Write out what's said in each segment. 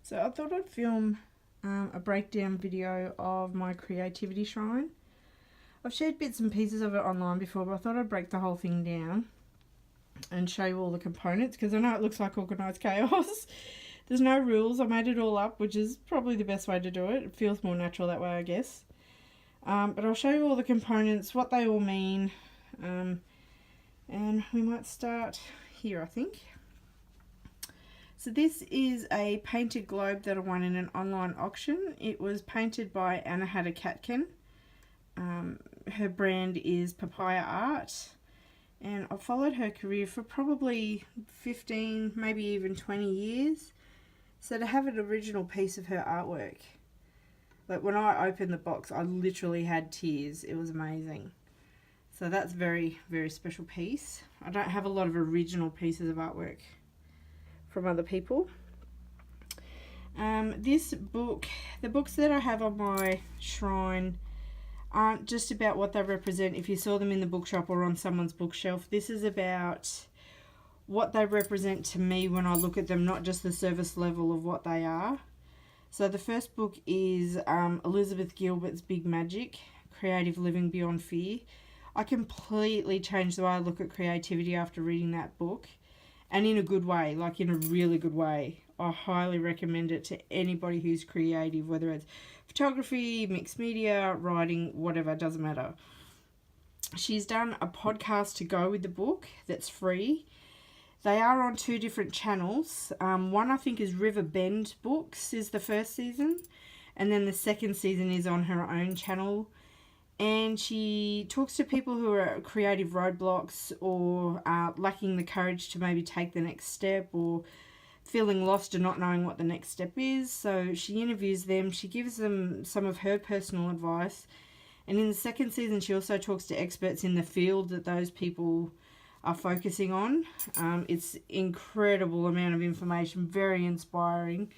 So I thought I'd film a breakdown video of my creativity shrine. I've shared bits and pieces of it online before, but I thought I'd break the whole thing down and show you all the components, because I know it looks like organised chaos. There's no rules. I made it all up, which is probably the best way to do it. It feels more natural that way, I guess. But I'll show you all the components, what they all mean, and we might start here, I think. So this is a painted globe that I won in an online auction. It was painted by Anna Hatter Catkin. Her brand is Papaya Art, and I've followed her career for probably 15, maybe even 20 years. So to have an original piece of her artwork, like when I opened the box, I literally had tears. It was amazing. So that's very, very special piece. I don't have a lot of original pieces of artwork from other people. This book, the books that I have on my shrine aren't just about what they represent if you saw them in the bookshop or on someone's bookshelf. This is about what they represent to me when I look at them, not just the service level of what they are. So the first book is Elizabeth Gilbert's Big Magic, Creative Living Beyond Fear. I completely changed the way I look at creativity after reading that book, and in a good way, like in a really good way. I highly recommend it to anybody who's creative, whether it's photography, mixed media, writing, whatever, it doesn't matter. She's done a podcast to go with the book that's free. They are on 2 different channels. One I think is River Bend Books is the first season, and then the second season is on her own channel. And she talks to people who are at creative roadblocks or lacking the courage to maybe take the next step, or feeling lost and not knowing what the next step is. So she interviews them, she gives them some of her personal advice. And in the second season, she also talks to experts in the field that those people are focusing on. It's incredible amount of information, very inspiring.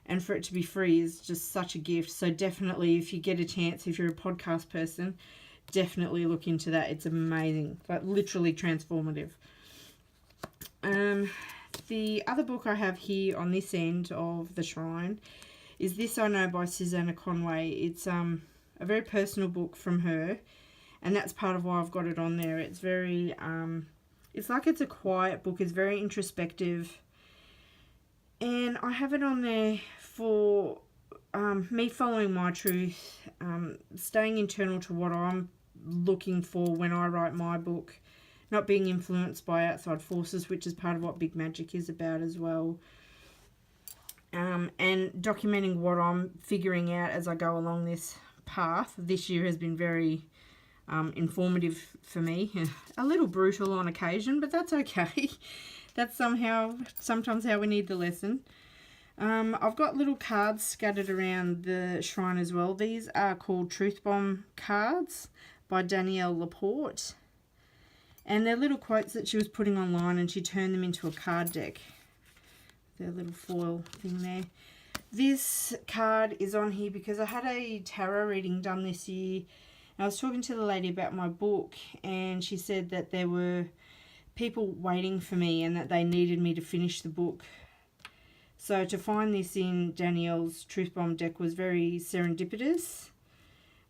And for it to be free is just such a gift. So definitely, if you get a chance, if you're a podcast person, definitely look into that. It's amazing, like literally transformative. The other book I have here on this end of the shrine is This I Know by Susanna Conway. It's a very personal book from her, and that's part of why I've got it on there. It's very, it's like it's a quiet book. It's very introspective. And I have it on there for me following my truth, staying internal to what I'm looking for when I write my book, not being influenced by outside forces, which is part of what Big Magic is about as well. And documenting what I'm figuring out as I go along this path. This year has been very informative for me. A little brutal on occasion, but that's okay. That's sometimes how we need the lesson. I've got little cards scattered around the shrine as well. These are called Truth Bomb cards by Danielle Laporte. And they're little quotes that she was putting online, and she turned them into a card deck. Their little foil thing there. This card is on here because I had a tarot reading done this year. I was talking to the lady about my book, and she said that there were people waiting for me and that they needed me to finish the book. So to find this in Danielle's Truth Bomb deck was very serendipitous,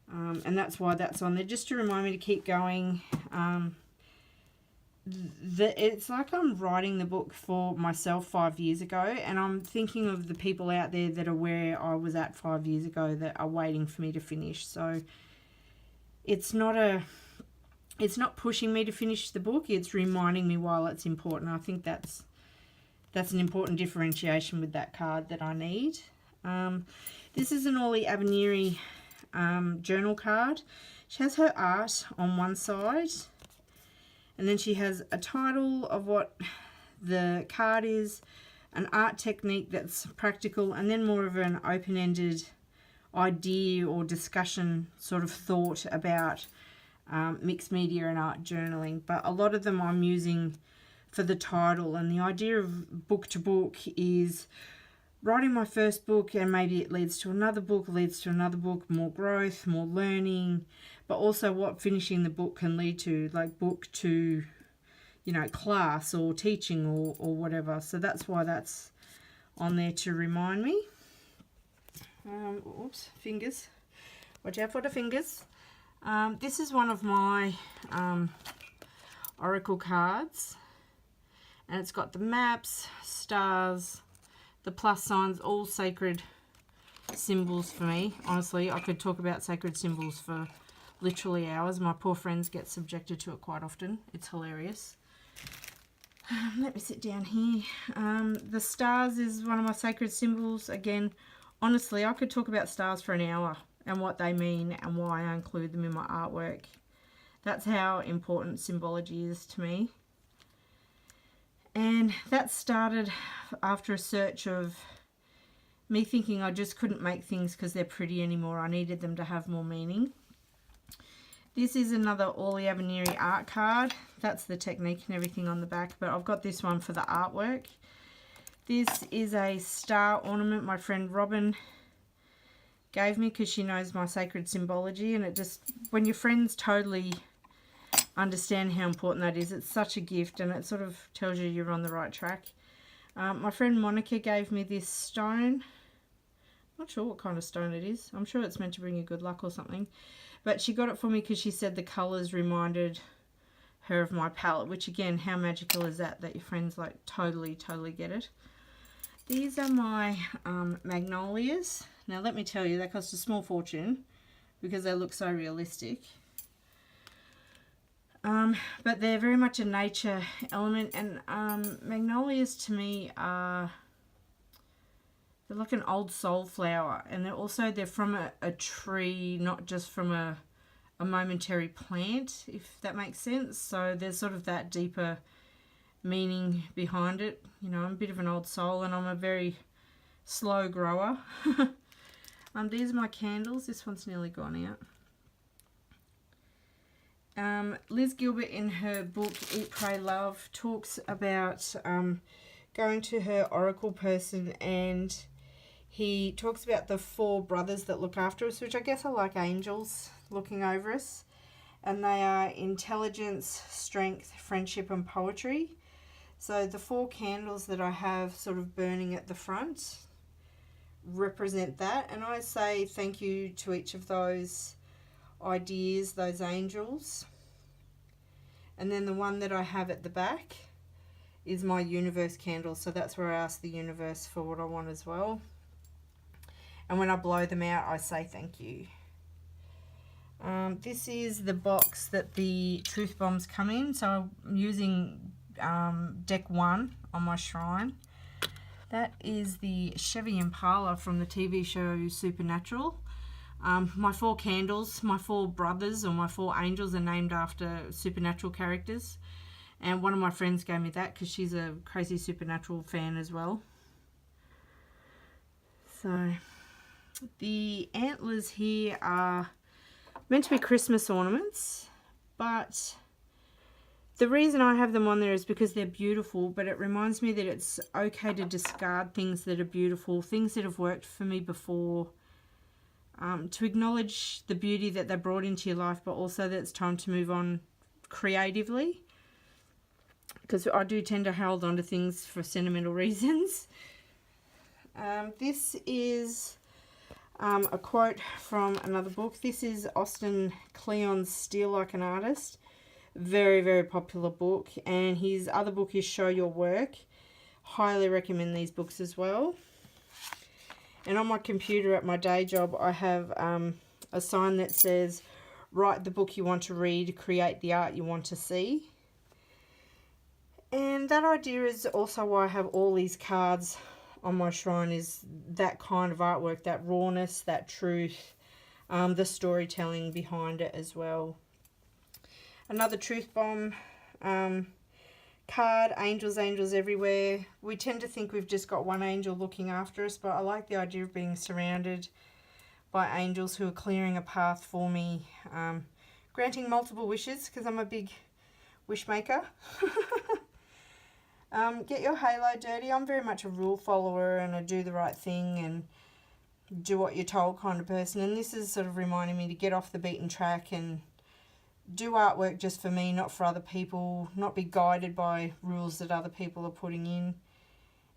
and that's why that's on there, just to remind me to keep going. It's like I'm writing the book for myself 5 years ago, and I'm thinking of the people out there that are where I was at 5 years ago that are waiting for me to finish. So it's not pushing me to finish the book, it's reminding me while it's important. I think that's an important differentiation with that card that I need. This is an Orly Aberneri journal card. She has her art on one side, and then she has a title of what the card is, an art technique that's practical, and then more of an open-ended idea or discussion sort of thought about mixed media and art journaling. But a lot of them I'm using for the title, and the idea of book to book is writing my first book, and maybe it leads to another book, more growth, more learning, but also what finishing the book can lead to, like book to, class or teaching or whatever. So that's why that's on there, to remind me. Oops, fingers. Watch out for the fingers. This is one of my oracle cards, and it's got the maps, stars, the plus signs, all sacred symbols for me. Honestly, I could talk about sacred symbols for literally hours. My poor friends get subjected to it quite often. It's hilarious. Let me sit down here. The stars is one of my sacred symbols. Again, honestly, I could talk about stars for an hour and what they mean and why I include them in my artwork. That's how important symbology is to me. And that started after a search of me thinking I just couldn't make things because they're pretty anymore. I needed them to have more meaning. This is another Orly Aberneri art card. That's the technique and everything on the back, but I've got this one for the artwork. This is a star ornament my friend Robin gave me because she knows my sacred symbology, and it just, when your friends totally understand how important that is, it's such a gift, and it sort of tells you you're on the right track. My friend Monica gave me this stone. Not sure what kind of stone it is. I'm sure it's meant to bring you good luck or something. But she got it for me because she said the colours reminded her of my palette, which again, how magical is that, that your friends like totally get it. These are my magnolias. Now let me tell you, they cost a small fortune because they look so realistic. But they're very much a nature element, and magnolias to me are, they're like an old soul flower, and they're from a tree, not just from a momentary plant, if that makes sense. So there's sort of that deeper meaning behind it. You know, I'm a bit of an old soul, and I'm a very slow grower. These are my candles. This one's nearly gone out. Liz Gilbert in her book Eat, Pray, Love talks about going to her oracle person, and he talks about the 4 brothers that look after us, which I guess are like angels looking over us, and they are intelligence, strength, friendship and poetry. So the 4 candles that I have sort of burning at the front represent that, and I say thank you to each of those ideas, those angels. And then the one that I have at the back is my universe candle, so that's where I ask the universe for what I want as well. And when I blow them out, I say thank you. This is the box that the truth bombs come in, so I'm using deck 1 on my shrine. That is the Chevy Impala from the TV show Supernatural. My 4 candles, my 4 brothers or my 4 angels are named after supernatural characters. And one of my friends gave me that because she's a crazy Supernatural fan as well. So the antlers here are meant to be Christmas ornaments, but the reason I have them on there is because they're beautiful, but it reminds me that it's okay to discard things that are beautiful, things that have worked for me before, to acknowledge the beauty that they brought into your life, but also that it's time to move on creatively, because I do tend to hold on to things for sentimental reasons. This is a quote from another book. This is Austin Kleon's Steal Like an Artist. Very popular book, and his other book is Show Your Work. Highly recommend these books as well. And on my computer at my day job, I have a sign that says, write the book you want to read, create the art you want to see. And that idea is also why I have all these cards on my shrine, is that kind of artwork, that rawness, that truth, the storytelling behind it as well. Another truth bomb card, angels everywhere. We tend to think we've just got one angel looking after us, but I like the idea of being surrounded by angels who are clearing a path for me, granting multiple wishes, because I'm a big wish maker. Get your halo dirty. I'm very much a rule follower, and I do the right thing and do what you're told kind of person, and this is sort of reminding me to get off the beaten track and do artwork just for me, not for other people, not be guided by rules that other people are putting in.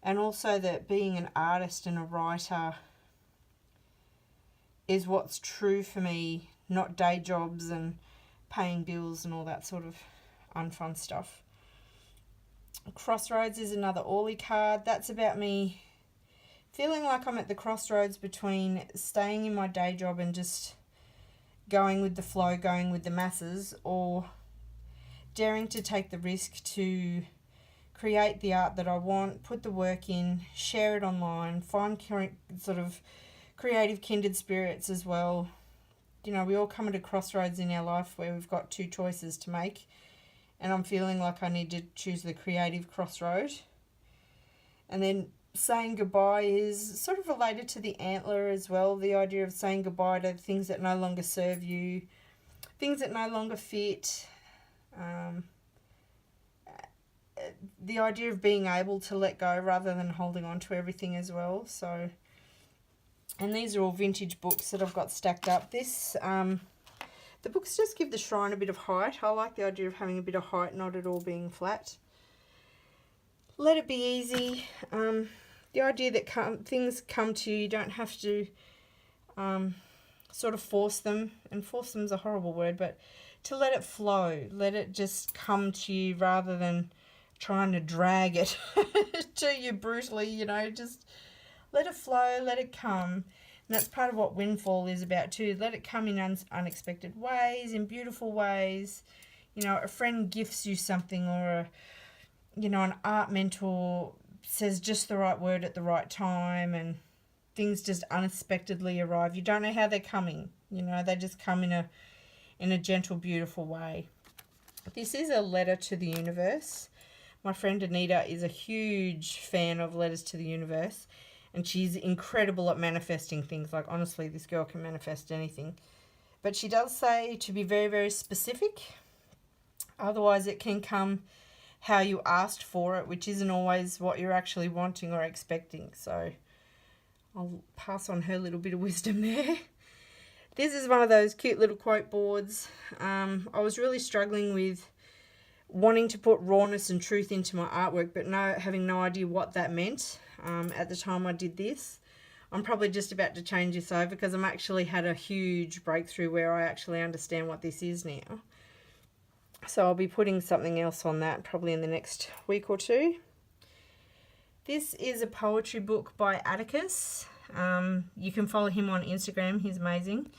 And also that being an artist and a writer is what's true for me, not day jobs and paying bills and all that sort of unfun stuff. Crossroads is another Orly card. That's about me feeling like I'm at the crossroads between staying in my day job and just going with the flow, going with the masses, or daring to take the risk to create the art that I want, put the work in, share it online, find sort of creative kindred spirits as well. You know, we all come at a crossroads in our life where we've got two choices to make, and I'm feeling like I need to choose the creative crossroad. And then saying goodbye is sort of related to the antler as well, the idea of saying goodbye to things that no longer serve you, things that no longer fit, the idea of being able to let go rather than holding on to everything as well. So, and these are all vintage books that I've got stacked up. This, the books just give the shrine a bit of height. I like the idea of having a bit of height, not at all being flat. Let It Be Easy. The idea that things come to you, you don't have to sort of force them. And force them is a horrible word, but to let it flow. Let it just come to you rather than trying to drag it to you brutally, you know. Just let it flow, let it come. And that's part of what Windfall is about too. Let it come in unexpected ways, in beautiful ways. You know, a friend gifts you something, or an art mentor says just the right word at the right time, and things just unexpectedly arrive. You don't know how they're coming. You know, they just come in a gentle, beautiful way. This is a letter to the universe. My friend Anita is a huge fan of letters to the universe, and she's incredible at manifesting things. Like, honestly, this girl can manifest anything. But she does say to be very, very specific. Otherwise, it can come how you asked for it, which isn't always what you're actually wanting or expecting. So I'll pass on her little bit of wisdom there. This is one of those cute little quote boards. I was really struggling with wanting to put rawness and truth into my artwork, but having no idea what that meant at the time I did this. I'm probably just about to change this over because I'm actually had a huge breakthrough where I actually understand what this is now. So I'll be putting something else on that probably in the next week or two. This is a poetry book by Atticus. You can follow him on Instagram. He's amazing.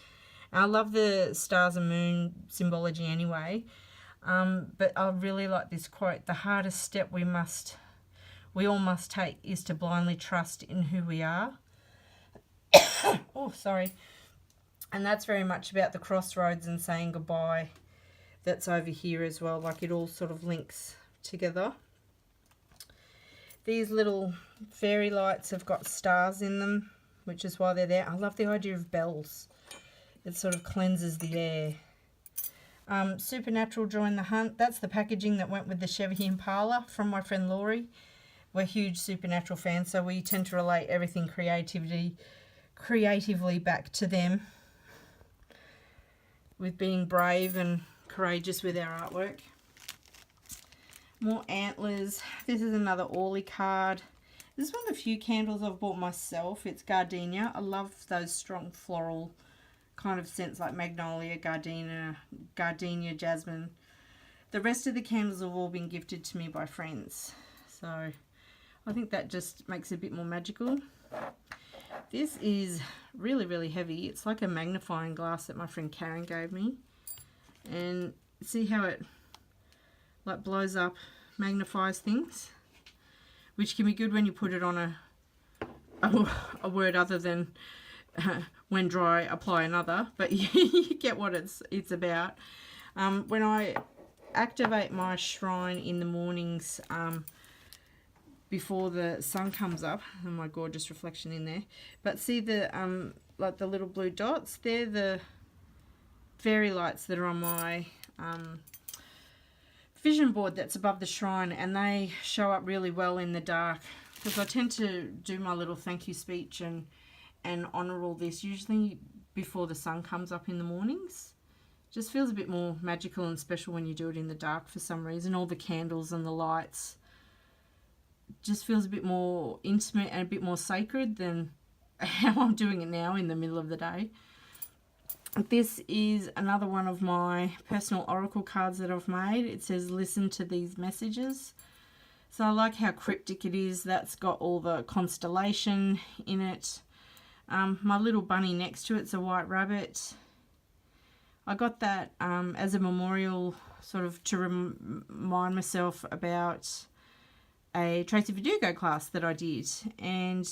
I love the stars and moon symbology anyway. But I really like this quote. The hardest step we all must take is to blindly trust in who we are. Oh, sorry. And that's very much about the crossroads and saying goodbye. That's over here as well. Like, it all sort of links together. These little fairy lights have got stars in them, which is why they're there. I love the idea of bells. It sort of cleanses the air. Supernatural Join the Hunt. That's the packaging that went with the Chevy Impala from my friend Laurie. We're huge Supernatural fans, so we tend to relate everything creatively back to them, with being brave and courageous with our artwork. More antlers. This is another Orly card. This is one of the few candles I've bought myself. It's gardenia. I love those strong floral kind of scents like magnolia, gardenia, jasmine. The rest of the candles have all been gifted to me by friends. So I think that just makes it a bit more magical. This is really, really heavy. It's like a magnifying glass that my friend Karen gave me. And see how it like blows up, magnifies things, which can be good when you put it on a word other than when dry, apply another. But you get what it's about. When I activate my shrine in the mornings, before the sun comes up, and my gorgeous reflection in there. But see the like the little blue dots? They're the fairy lights that are on my vision board that's above the shrine, and they show up really well in the dark because I tend to do my little thank you speech and honour all this usually before the sun comes up in the mornings. Just feels a bit more magical and special when you do it in the dark for some reason. All the candles and the lights just feels a bit more intimate and a bit more sacred than how I'm doing it now in the middle of the day. This is another one of my personal oracle cards that I've made. It says, listen to these messages. So I like how cryptic it is. That's got all the constellation in it. My little bunny next to it's a white rabbit. I got that as a memorial, sort of to remind myself about a Tracy Verdugo class that I did. And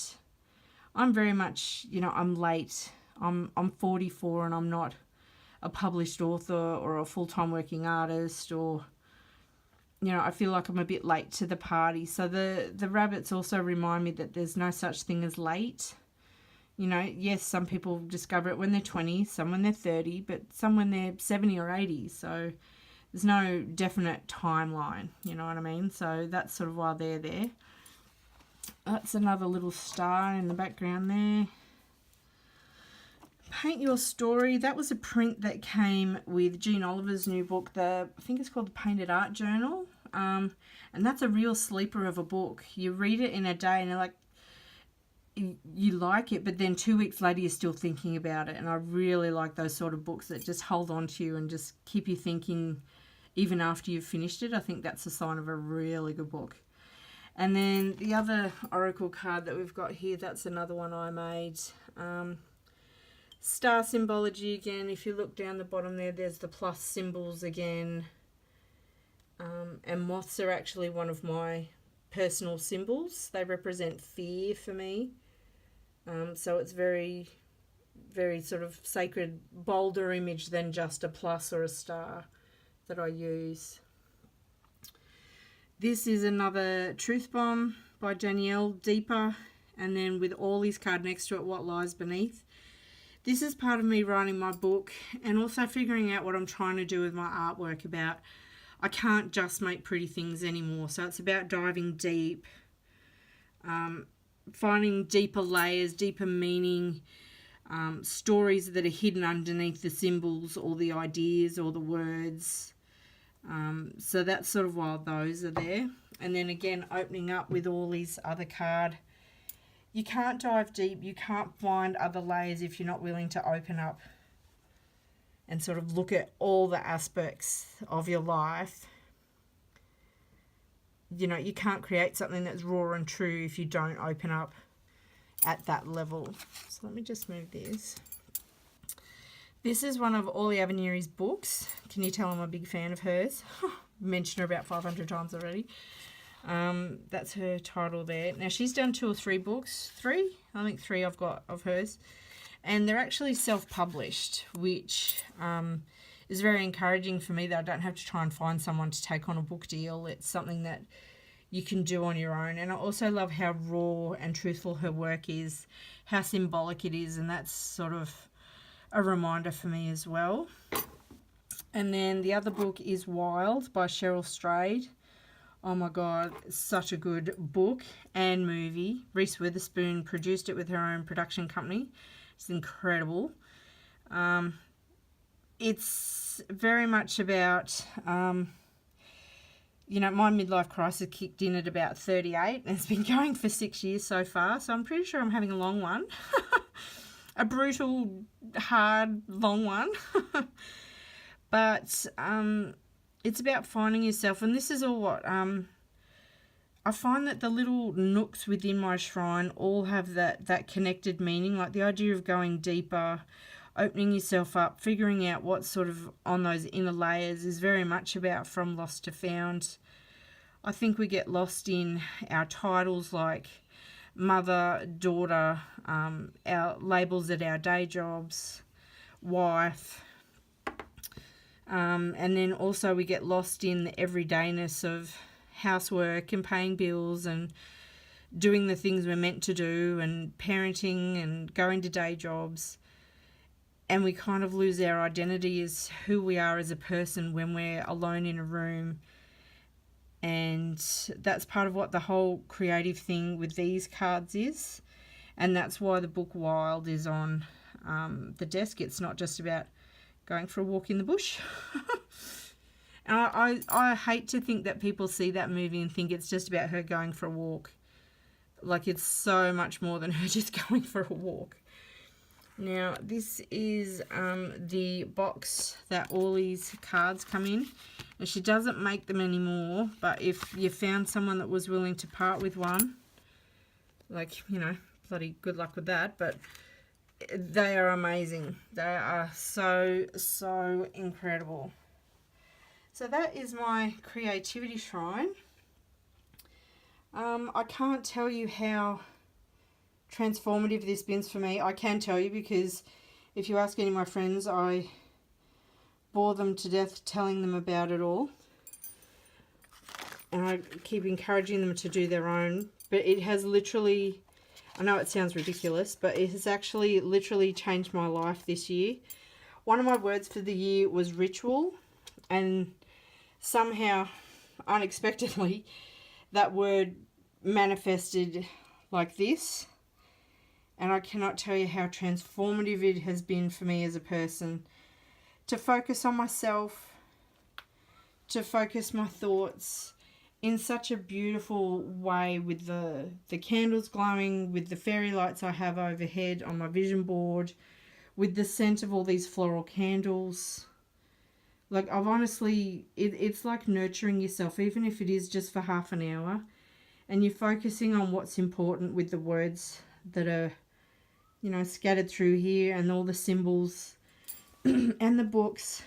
I'm very much, I'm late. I'm 44 and I'm not a published author or a full-time working artist, or I feel like I'm a bit late to the party. So the rabbits also remind me that there's no such thing as late. Yes, some people discover it when they're 20, some when they're 30, but some when they're 70 or 80. So there's no definite timeline, you know what I mean? So that's sort of why they're there. That's another little star in the background there. Paint Your Story. That was a print that came with Jean Oliver's new book. I think it's called the Painted Art Journal. And that's a real sleeper of a book. You read it in a day and you're like, you like it, but then 2 weeks later you're still thinking about it. And I really like those sort of books that just hold on to you and just keep you thinking even after you've finished it. I think that's a sign of a really good book. And then the other oracle card that we've got here, that's another one I made. Star symbology again. If you look down the bottom there's the plus symbols again. And moths are actually one of my personal symbols. They represent fear for me. So it's very, very sort of sacred, bolder image than just a plus or a star that I use. This is another Truth Bomb by Danielle, Deeper, and then with Ollie's card next to it, What Lies Beneath. This is part of me writing my book and also figuring out what I'm trying to do with my artwork. About I can't just make pretty things anymore. So it's about diving deep, finding deeper layers, deeper meaning, stories that are hidden underneath the symbols or the ideas or the words. So that's sort of why those are there. And then again, opening up with Ollie's other card. You can't dive deep. You can't find other layers if you're not willing to open up and sort of look at all the aspects of your life. You can't create something that's raw and true if you don't open up at that level. So let me just move this. This is one of Orly Aveniri's books. Can you tell I'm a big fan of hers? Mentioned her about 500 times already. That's her title there. Now she's done 2 or 3 books. 3? I think 3 I've got of hers. And they're actually self-published, which is very encouraging for me, that I don't have to try and find someone to take on a book deal. It's something that you can do on your own. And I also love how raw and truthful her work is, how symbolic it is, and that's sort of a reminder for me as well. And then the other book is Wild by Cheryl Strayed. Oh my God, such a good book and movie. Reese Witherspoon produced it with her own production company. It's incredible. It's very much about, my midlife crisis kicked in at about 38 and it's been going for 6 years so far. So I'm pretty sure I'm having a long one. A brutal, hard, long one. But it's about finding yourself. And this is all what... I find that the little nooks within my shrine all have that connected meaning, like the idea of going deeper, opening yourself up, figuring out what's sort of on those inner layers is very much about from lost to found. I think we get lost in our titles like mother, daughter, our labels at our day jobs, wife, and then also we get lost in the everydayness of housework and paying bills and doing the things we're meant to do and parenting and going to day jobs, and we kind of lose our identity as who we are as a person when we're alone in a room. And that's part of what the whole creative thing with these cards is, and that's why the book Wild is on the desk. It's not just about going for a walk in the bush. And I hate to think that people see that movie and think it's just about her going for a walk. Like, it's so much more than her just going for a walk. Now, this is the box that all these cards come in. And she doesn't make them anymore, but if you found someone that was willing to part with one, like, you know, bloody good luck with that. But they are amazing. They are so, so incredible. So that is my creativity shrine. I can't tell you how transformative this has been for me. I can tell you because if you ask any of my friends, I bore them to death telling them about it all. And I keep encouraging them to do their own. But it has literally, I know it sounds ridiculous, but it has actually literally changed my life this year. One of my words for the year was ritual. And somehow, unexpectedly, that word manifested like this. And I cannot tell you how transformative it has been for me as a person. To focus on myself, to focus my thoughts in such a beautiful way with the candles glowing, with the fairy lights I have overhead on my vision board, with the scent of all these floral candles. Like, I've honestly, it's like nurturing yourself, even if it is just for half an hour. And you're focusing on what's important with the words that are, you know, scattered through here, and all the symbols and the books.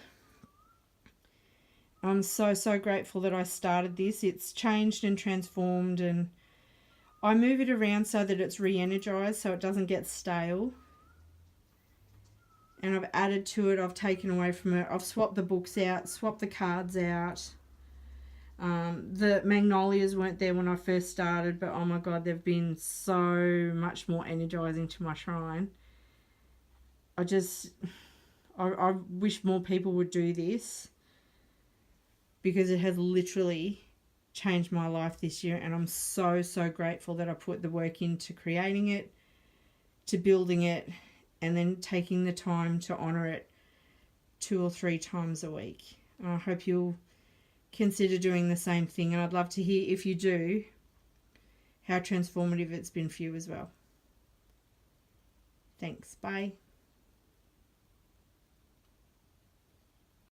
I'm so, so grateful that I started this. It's changed and transformed, and I move it around so that it's re-energized so it doesn't get stale. And I've added to it, I've taken away from it, I've swapped the books out, swapped the cards out. The magnolias weren't there when I first started, but oh my god, they've been so much more energizing to my shrine. I wish more people would do this, because it has literally changed my life this year, and I'm so, so grateful that I put the work into creating it, to building it, and then taking the time to honour it 2 or 3 times a week. I hope you'll consider doing the same thing, and I'd love to hear, if you do, how transformative it's been for you as well. Thanks. Bye.